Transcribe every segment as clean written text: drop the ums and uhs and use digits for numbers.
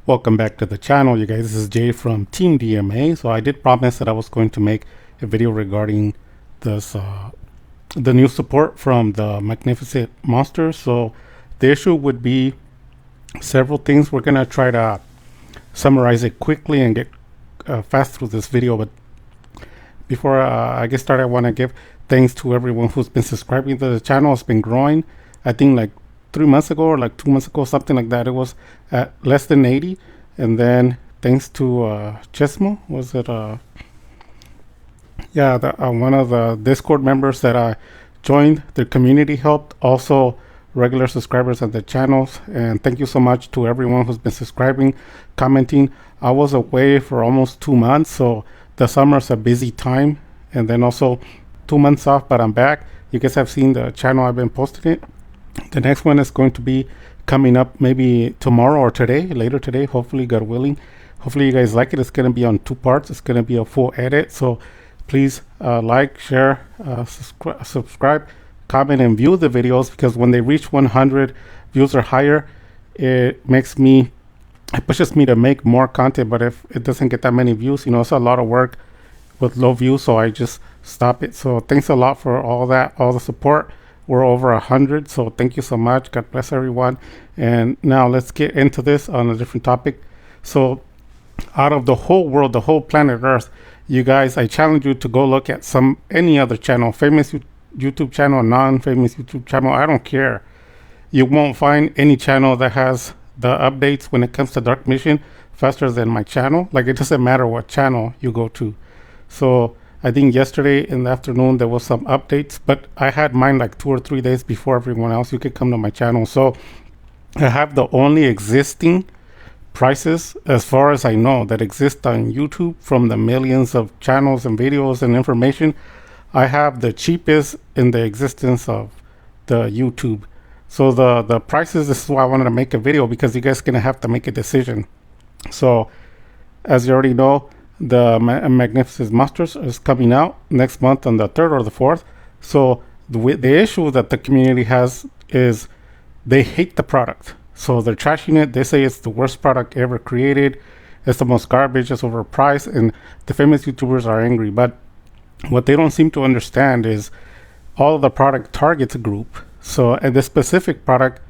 Welcome back to the channel, you guys. This is Jay from Team DMA. So I did promise that I was going to make a video regarding this the new support from the Magnificent Monsters. So the issue would be several things. We're gonna try to summarize it quickly and get fast through this video. But before I get started, I want to give thanks to everyone who's been subscribing to the channel. It's been growing. I think like 3 months ago or like 2 months ago, something like that, it was at less than 80. And then thanks to Chesmo, was it one of the Discord members that I joined, the community helped, also regular subscribers of the channels. And thank you so much to everyone who's been subscribing, commenting. I was away for almost 2 months, so the summer's a busy time, and then also 2 months off, but I'm back. You guys have seen the channel, I've been posting it. The next one is going to be coming up maybe tomorrow or today, later today, hopefully, God willing. Hopefully you guys like it. It's going to be on 2 parts. It's going to be a full edit. So please like, share, subscribe, comment, and view the videos, because when they reach 100 views or higher, it pushes me to make more content. But if it doesn't get that many views, it's a lot of work with low views, so I just stop it. So thanks a lot for all the support. We're over 100, so thank you so much. God bless everyone. And now let's get into this on a different topic. So out of the whole world, the whole planet Earth, you guys, I challenge you to go look at any other channel, famous YouTube channel, non-famous YouTube channel, I don't care. You won't find any channel that has the updates when it comes to Dark Mission faster than my channel. Like, it doesn't matter what channel you go to. So I think yesterday in the afternoon there was some updates, but I had mine like 2 or 3 days before everyone else. You could come to my channel. So I have the only existing prices, as far as I know, that exist on YouTube from the millions of channels and videos and information. I have the cheapest in the existence of the YouTube. So the prices, this is why I wanted to make a video, because you guys are going to have to make a decision. So as you already know, the Magnificent Monsters is coming out next month on the 3rd or the 4th. So the issue that the community has is they hate the product. So they're trashing it. They say it's the worst product ever created. It's the most garbage. It's overpriced. And the famous YouTubers are angry. But what they don't seem to understand is all of the product targets a group. So at this specific product,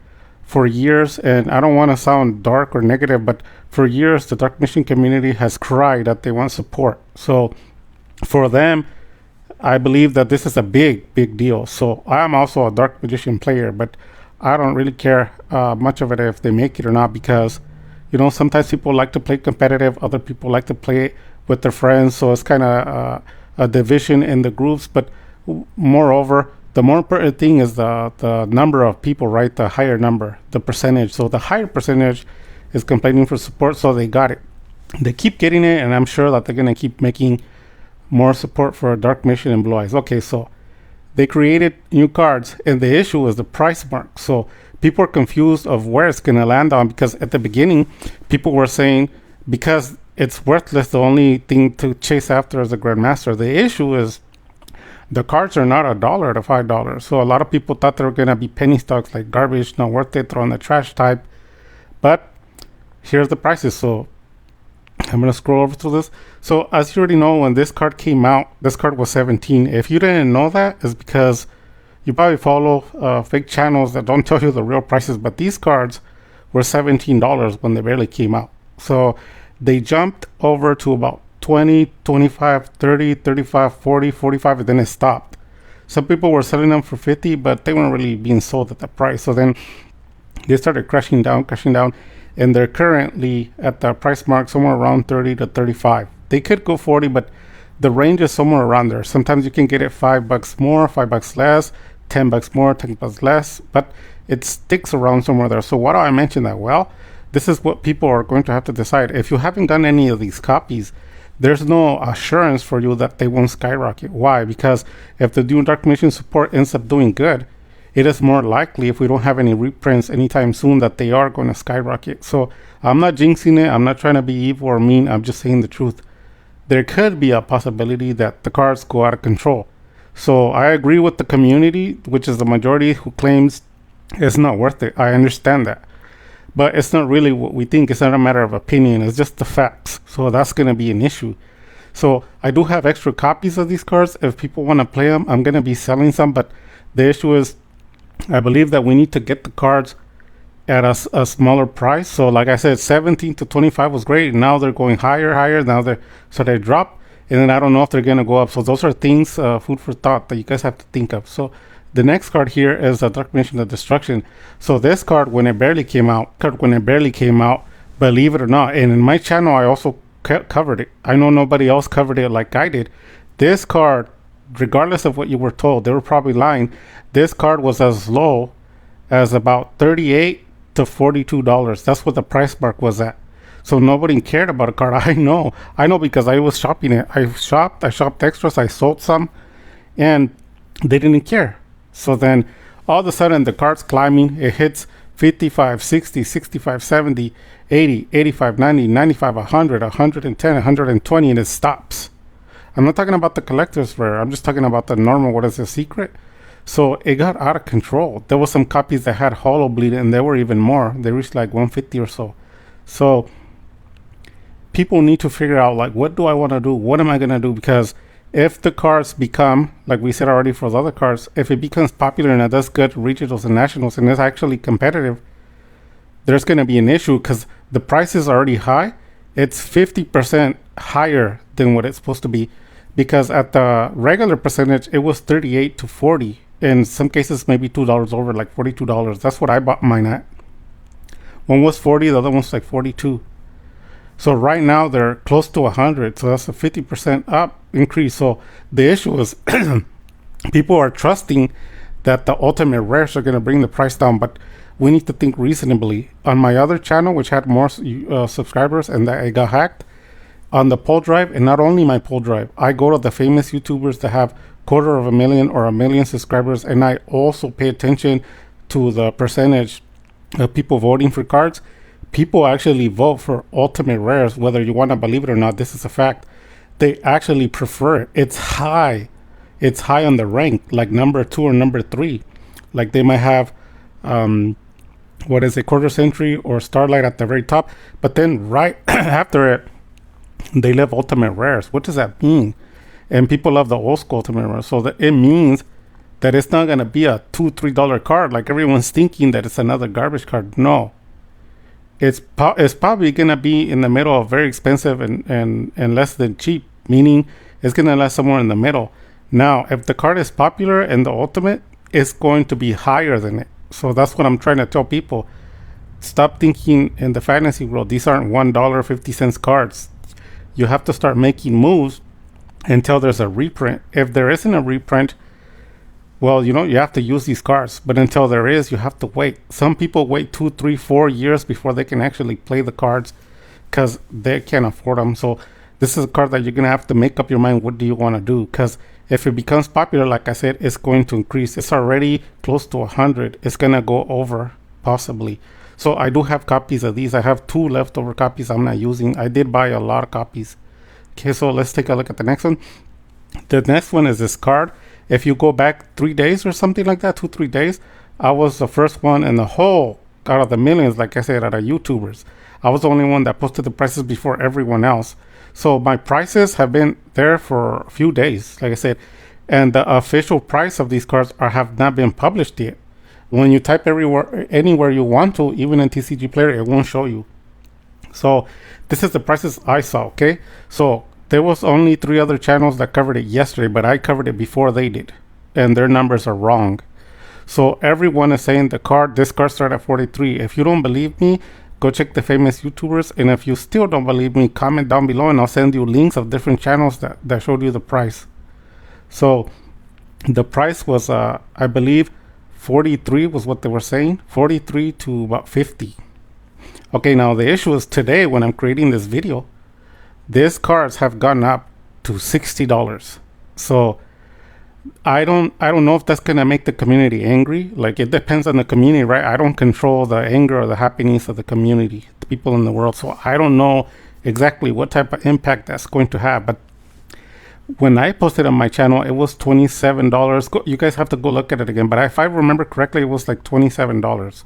for years, and I don't want to sound dark or negative, but for years the Dark Mission community has cried that they want support. So for them, I believe that this is a big deal. So I'm also a Dark Magician player, but I don't really care much of it if they make it or not, because sometimes people like to play competitive, other people like to play it with their friends, so it's kind of a division in the groups. But moreover, the more important thing is the number of people, right? The higher number, the percentage. So the higher percentage is complaining for support, so they got it. They keep getting it, and I'm sure that they're going to keep making more support for Dark Mission and Blue Eyes. Okay, so they created new cards, and the issue is the price mark. So people are confused of where it's going to land on, because at the beginning, people were saying because it's worthless, the only thing to chase after is a Grandmaster. The issue is the cards are not $1 to $5. So a lot of people thought they were going to be penny stocks, like garbage, not worth it, throw in the trash type. But here's the prices. So I'm going to scroll over to this. So as you already know, when this card came out, this card was 17. If you didn't know that, it's because you probably follow fake channels that don't tell you the real prices. But these cards were $17 when they barely came out. So they jumped over to about 20, 25, 30, 35, 40, 45, and then it stopped. Some people were selling them for 50, but they weren't really being sold at that price. So then they started crashing down, and they're currently at the price mark somewhere around 30 to 35. They could go 40, but the range is somewhere around there. Sometimes you can get it $5 more, $5 less, $10 more, $10 less, but it sticks around somewhere there. So why do I mention that? Well, this is what people are going to have to decide. If you haven't done any of these copies, there's no assurance for you that they won't skyrocket. Why? Because if the new Dark Mission support ends up doing good, it is more likely, if we don't have any reprints anytime soon, that they are going to skyrocket. So I'm not jinxing it. I'm not trying to be evil or mean. I'm just saying the truth. There could be a possibility that the cards go out of control. So I agree with the community, which is the majority, who claims it's not worth it. I understand that. but it's not really what we think. It's not a matter of opinion. It's just the facts. So that's going to be an issue. So I do have extra copies of these cards. If people want to play them, I'm going to be selling some. But the issue is, I believe that we need to get the cards at a smaller price. So like I said, 17 to 25 was great. Now they're going higher. Now they drop. And then I don't know if they're going to go up. So those are things, food for thought, that you guys have to think of. So the next card here is the Dark Nation of Destruction. So this card, when it barely came out, believe it or not, and in my channel, I also covered it. I know nobody else covered it like I did. This card, regardless of what you were told, they were probably lying. This card was as low as about $38 to $42. That's what the price mark was at. So nobody cared about a card. I know because I was shopping it. I shopped extras, I sold some, and they didn't care. So then all of a sudden the card's climbing. It hits 55, 60, 65, 70, 80, 85, 90, 95, 100, 110, 120, and it stops. I'm not talking about the collector's rare. I'm just talking about the normal, what is the secret? So it got out of control. There was some copies that had hollow bleed, and there were even more. They reached like 150 or so. So people need to figure out, like, what do I want to do? What am I going to do? Because if the cards become, like we said already for the other cards, if it becomes popular and it does good regionals and nationals and it's actually competitive, there's going to be an issue because the price is already high. It's 50% higher than what it's supposed to be, because at the regular percentage, it was 38 to 40. In some cases, maybe $2 over, like $42. That's what I bought mine at. One was 40, the other one's like 42. So right now they're close to 100. So that's a 50% up increase. So the issue is people are trusting that the ultimate rares are going to bring the price down, but we need to think reasonably. On my other channel, which had more subscribers and that it got hacked, on the poll drive, and not only my poll drive, I go to the famous YouTubers that have 250,000 or 1 million subscribers, and I also pay attention to the percentage of people voting for cards. People actually vote for ultimate rares, whether you want to believe it or not. This is a fact. They actually prefer it. It's high. It's high on the rank, like number 2 or number 3. Like they might have, quarter century or Starlight at the very top. But then right after it, they love ultimate rares. What does that mean? And people love the old school ultimate rares. So that it means that it's not going to be a $2-3 card like everyone's thinking that it's another garbage card. No. It's probably going to be in the middle of very expensive and less than cheap, meaning it's going to last somewhere in the middle. Now, if the card is popular and the ultimate, it's going to be higher than it. So that's what I'm trying to tell people. Stop thinking in the fantasy world, these aren't $1.50 cards. You have to start making moves until there's a reprint. If there isn't a reprint, well, you have to use these cards. But until there is, you have to wait. Some people wait 2, 3, 4 years before they can actually play the cards because they can't afford them. So this is a card that you're going to have to make up your mind. What do you want to do? Because if it becomes popular, like I said, it's going to increase. It's already close to 100. It's going to go over, possibly. So I do have copies of these. I have 2 leftover copies I'm not using. I did buy a lot of copies. Okay, so let's take a look at the next one. The next one is this card. If you go back 3 days or something like that, 2-3 days, I was the first one in the whole, out of the millions, like I said, out of YouTubers. I was the only one that posted the prices before everyone else. So my prices have been there for a few days, like I said, and the official price of these cards have not been published yet. When you type anywhere you want to, even in TCG Player, it won't show you. So this is the prices I saw, okay? So there was only 3 other channels that covered it yesterday, but I covered it before they did, and their numbers are wrong. So everyone is saying this card started at 43. If you don't believe me, go check the famous YouTubers, and if you still don't believe me, comment down below and I'll send you links of different channels that showed you the price. So the price was, I believe, 43 was what they were saying, 43 to about 50. Okay, now the issue is today when I'm creating this video, these cards have gone up to $60. So I don't know if that's gonna make the community angry. Like, it depends on the community, right? I don't control the anger or the happiness of the community, the people in the world. So I don't know exactly what type of impact that's going to have. But when I posted on my channel, it was $27. You guys have to go look at it again. But if I remember correctly, it was like $27.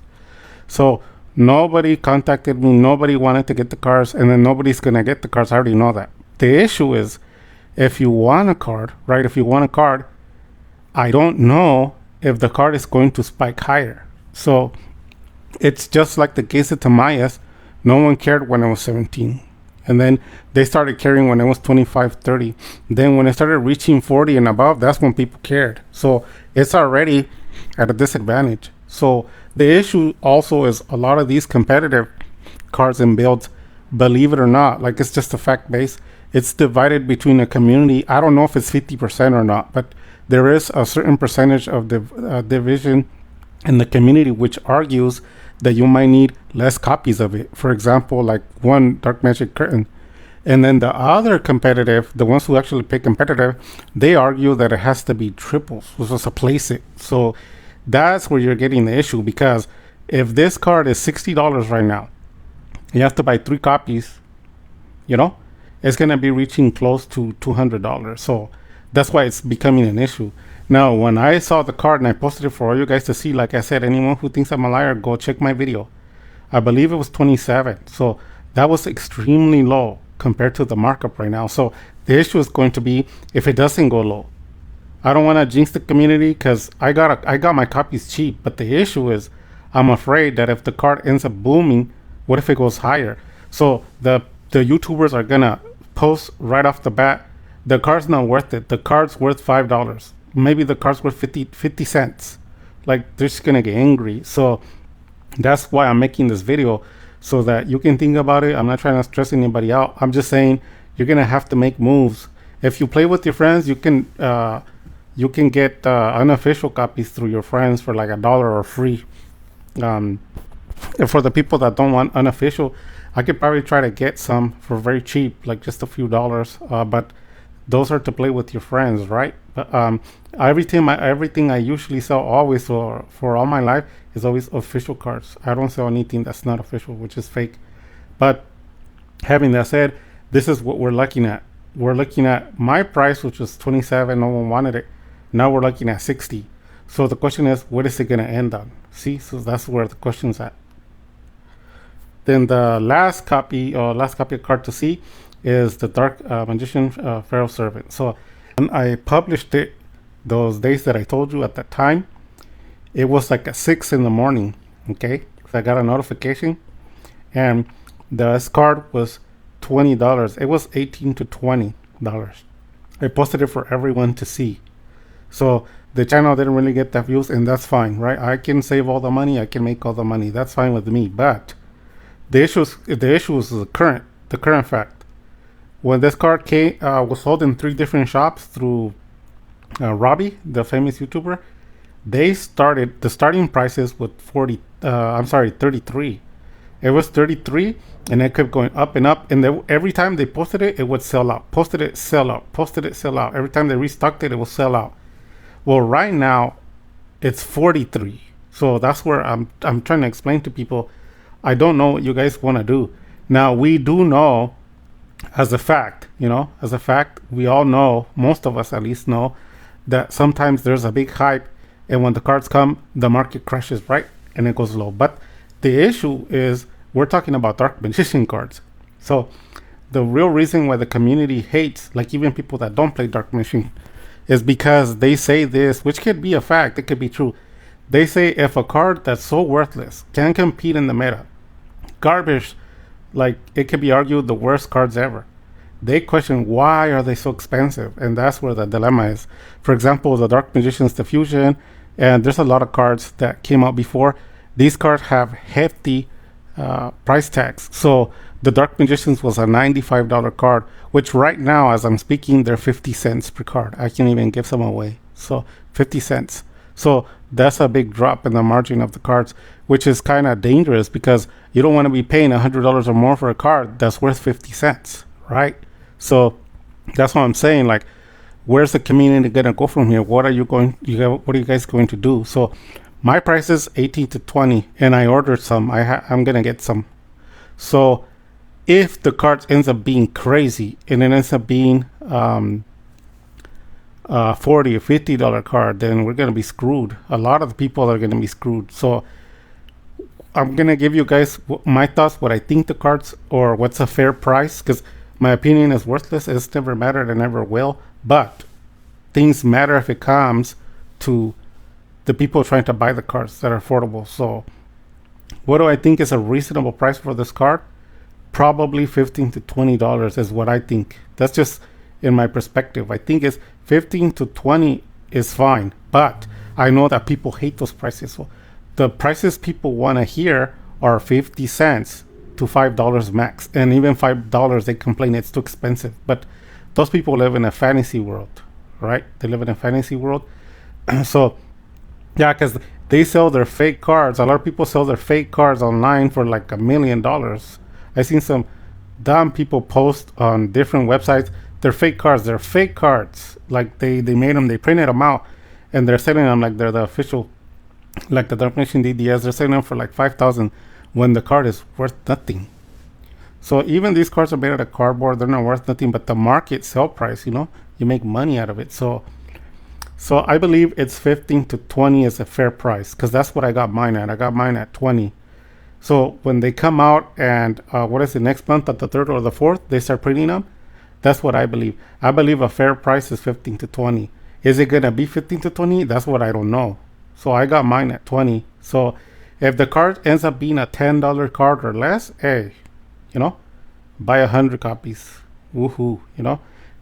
So Nobody contacted me. Nobody wanted to get the cards, and then nobody's gonna get the cards. I already know that. The issue is, if you want a card, right? If you want a card, I don't know if the card is going to spike higher. So it's just like the case of Tamayas. No one cared when I was 17. And then they started caring when I was 25, 30. Then when I started reaching 40 and above, that's when people cared. So it's already at a disadvantage. So the issue also is a lot of these competitive cards and builds, believe it or not, like it's just a fact base. It's divided between a community. I don't know if it's 50% or not, but there is a certain percentage of the division in the community which argues that you might need less copies of it. For example, like one Dark Magic Curtain. And then the other competitive, the ones who actually pick competitive, they argue that it has to be triples, which was a place it. So that's where you're getting the issue, because if this card is $60 right now, you have to buy 3 copies, it's going to be reaching close to $200. So that's why it's becoming an issue. Now, when I saw the card and I posted it for all you guys to see, like I said, anyone who thinks I'm a liar, go check my video. I believe it was 27. So that was extremely low compared to the markup right now. So the issue is going to be if it doesn't go low. I don't want to jinx the community because I got my copies cheap. But the issue is I'm afraid that if the card ends up booming, what if it goes higher? So the YouTubers are going to post right off the bat, the card's not worth it. The card's worth $5. Maybe the card's worth 50 cents. Like, they're just gonna get angry. So that's why I'm making this video, so that you can think about it. I'm not trying to stress anybody out. I'm just saying you're gonna have to make moves. If you play with your friends, you can get unofficial copies through your friends for like $1 or free. And for the people that don't want unofficial, I could probably try to get some for very cheap, like just a few dollars. But those are to play with your friends, right? But everything I usually sell, always for all my life, is always official cards. I don't sell anything that's not official, which is fake. But having that said, this is what we're looking at. We're looking at my price, which was 27. No one wanted it. Now we're looking at 60. So the question is, what is it going to end on? See, so that's where the question's at. Then the last copy of card to see is the Dark Magician Pharaoh Servant. So when I published it those days that I told you at that time, it was like at 6 in the morning. Okay, so I got a notification, and this card was $20. It was $18 to $20. I posted it for everyone to see. So the channel didn't really get the views, and that's fine, right? I can save all the money. I can make all the money. That's fine with me. But the issue is the current fact. When this card was sold in 3 different shops through Robbie, the famous YouTuber, they started the starting prices with 33. It was 33, and it kept going up and up. And every time they posted it, it would sell out. Posted it, sell out. Posted it, sell out. Every time they restocked it, it will sell out. Well, right now, it's 43. So that's where I'm trying to explain to people. I don't know what you guys want to do. Now, we do know, as a fact, we all know, most of us at least know, that sometimes there's a big hype, and when the cards come, the market crashes, right? And it goes low. But the issue is, we're talking about Dark Magician cards. So the real reason why the community hates, like even people that don't play Dark Magician, is because they say this, which could be a fact, it could be true. They say if a card that's so worthless can compete in the meta, garbage, like it could be argued the worst cards ever, they question why are they so expensive, and that's where the dilemma is. For example, the Dark Magician's Diffusion, and there's a lot of cards that came out before. These cards have hefty price tags. So the Dark Magicians was a $95 card, which right now, as I'm speaking, they're 50 cents per card. I can't even give some away. So 50 cents. So that's a big drop in the margin of the cards, which is kind of dangerous because you don't want to be paying $100 or more for a card that's worth 50 cents, right? So that's what I'm saying. Like, where's the community gonna go from here? What are you guys going to do? So my price is 18 to 20, and I ordered some. I'm gonna get some. So if the card ends up being crazy and it ends up being $40 or $50 card, then we're gonna be screwed. A lot of the people are gonna be screwed. So I'm gonna give you guys my thoughts, what I think the cards, or what's a fair price, because my opinion is worthless. It's never mattered and never will. But things matter if it comes to the people trying to buy the cards that are affordable. So what do I think is a reasonable price for this card? Probably $15 to $20 is what I think. That's just in my perspective. I think it's 15 to 20 is fine, but I know that people hate those prices. So the prices people want to hear are 50 cents to $5 max, and even $5 they complain it's too expensive. But those people live in a fantasy world, right? They live in a fantasy world. So yeah, because they sell their fake cards. A lot of people sell their fake cards online for like $1 million. I've seen some dumb people post on different websites. They're fake cards. They're fake cards. Like they made them, they printed them out, and they're selling them like they're the official, like the Dark Nation DDS. They're selling them for like 5,000 when the card is worth nothing. So even these cards are made out of cardboard. They're not worth nothing, but the market sell price, you make money out of it. So I believe it's 15 to 20 is a fair price, because that's what I got mine at. I got mine at 20. So when they come out and what is it, next month at the 3rd or the 4th, they start printing them. That's what I believe. I believe a fair price is 15 to 20. Is it going to be 15 to 20? That's what I don't know. So I got mine at 20. So if the card ends up being a $10 card or less, hey, buy 100 copies. Woohoo,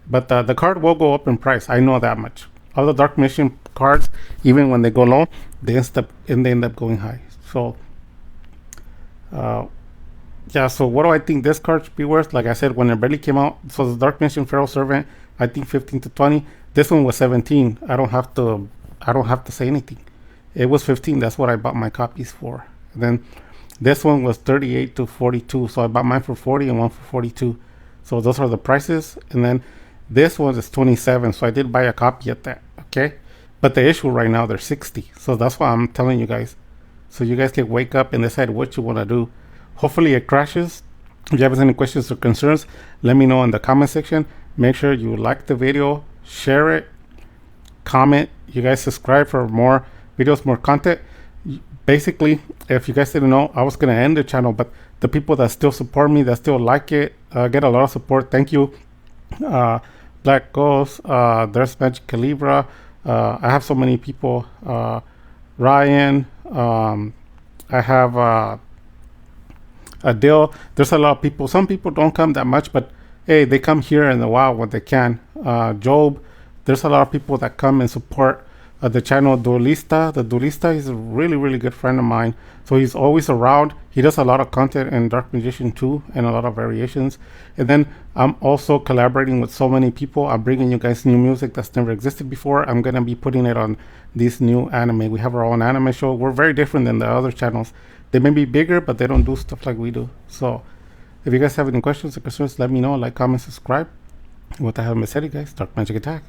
But the card will go up in price. I know that much. All the Dark Mission cards, even when they go low, they end up going high. So yeah, so what do I think this card should be worth? Like I said, when it barely came out, so the Dark Mission Pharaoh Servant, I think 15 to 20. This one was 17. I don't have to say anything. It was 15. That's what I bought my copies for. And then this one was 38 to 42. So I bought mine for 40 and one for 42. So those are the prices. And then this one is 27. So I did buy a copy at that. Okay. But the issue right now, they're 60. So that's why I'm telling you guys. So you guys can wake up and decide what you want to do. Hopefully it crashes. If you have any questions or concerns, let me know in the comment section. Make sure you like the video, share it, comment. You guys subscribe for more videos, more content. Basically, if you guys didn't know, I was going to end the channel, but the people that still support me, that still like it, get a lot of support. Thank you. Black Ghost, there's Magic Calibra. I have so many people. Ryan, I have Adele. There's a lot of people. Some people don't come that much, but hey, they come here in a while when they can. Job, there's a lot of people that come and support the channel. Duelista, the Duelista is a really, really good friend of mine. So he's always around. He does a lot of content in Dark Magician 2 and a lot of variations. And then I'm also collaborating with so many people. I'm bringing you guys new music that's never existed before. I'm going to be putting it on this new anime. We have our own anime show. We're very different than the other channels. They may be bigger, but they don't do stuff like we do. So if you guys have any questions or concerns, let me know. Like, comment, subscribe. And with that, I have said, you guys, Dark Magic Attack.